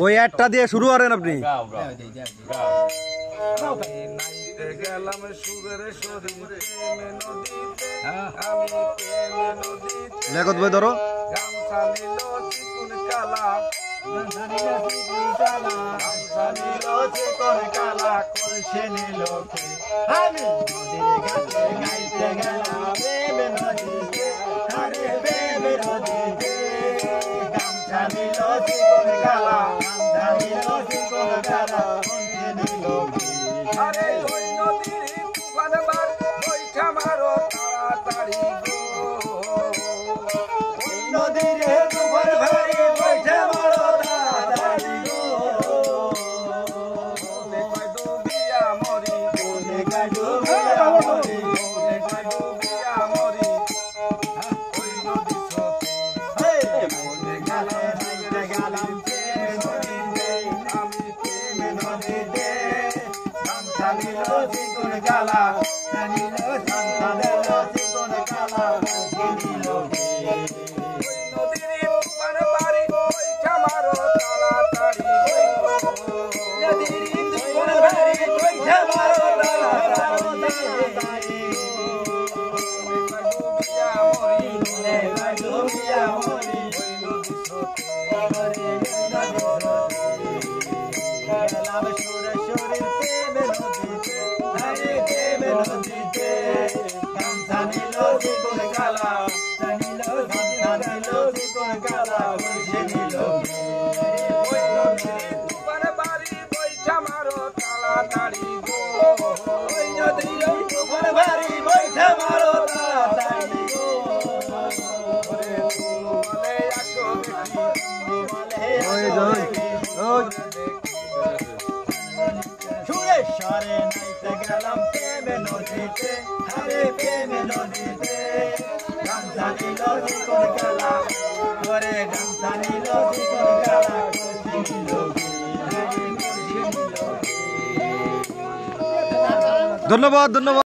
ওই একটা দিয়ে শুরু করেন আপনি। লেখত ভাই ধরো। আরে ওই নদীর তুফান বার বৈঠা মারো তাড়াতাড়ি গো, ওই নদীর তুফান ভারী বৈঠা মারো তাড়াতাড়ি গো, ওরে কয় ডুবিয়া মরি, ওরে কয় ডুবিয়া মরি, ওরে কয় ডুবিয়া মরি, ওই নদী স্রোতে মনে গেলে নাইতে গেলাম প্রেম নদীতে, আমি প্রেম নদীতে গামছা নিল চিকন কালা, নিল গামছা নিল চিকন কালা, নিল ওই নদীর তুফান বাড়ি বৈঠা মারো তাড়াতাড়ি গো, নদীর তুফান বাড়ি বৈঠা মারো তাড়াতাড়ি, ডুবিয়া মরি, ডুবিয়া মরি, ওই নদী স্রোতে গেলাম সুরে সুরে প্রেমে নদীতে, আরে প্রেমে নদীতে, গামছা নিল চিকন কালা, নিল গামছা নিল চিকন কালা, বসে নিল ওই নদীর তুফান বাড়ি বৈঠা মারো তাড়াতাড়ি গো, ওই নদীর তুফান বাড়ি বৈঠা মারো তাড়াতাড়ি গো, ওরে বলে আসো দেখি, বলে আসো দেখি, সুরেশ্বরে নাইতে গেলাম প্রেমে নদীতে, আরে প্রেমে নদীতে, গামছা নিল চিকন কালা, ওরে গামছা নিল চিকন কালা, কলসি নিল ধন্যবাদ ধন্যবাদ।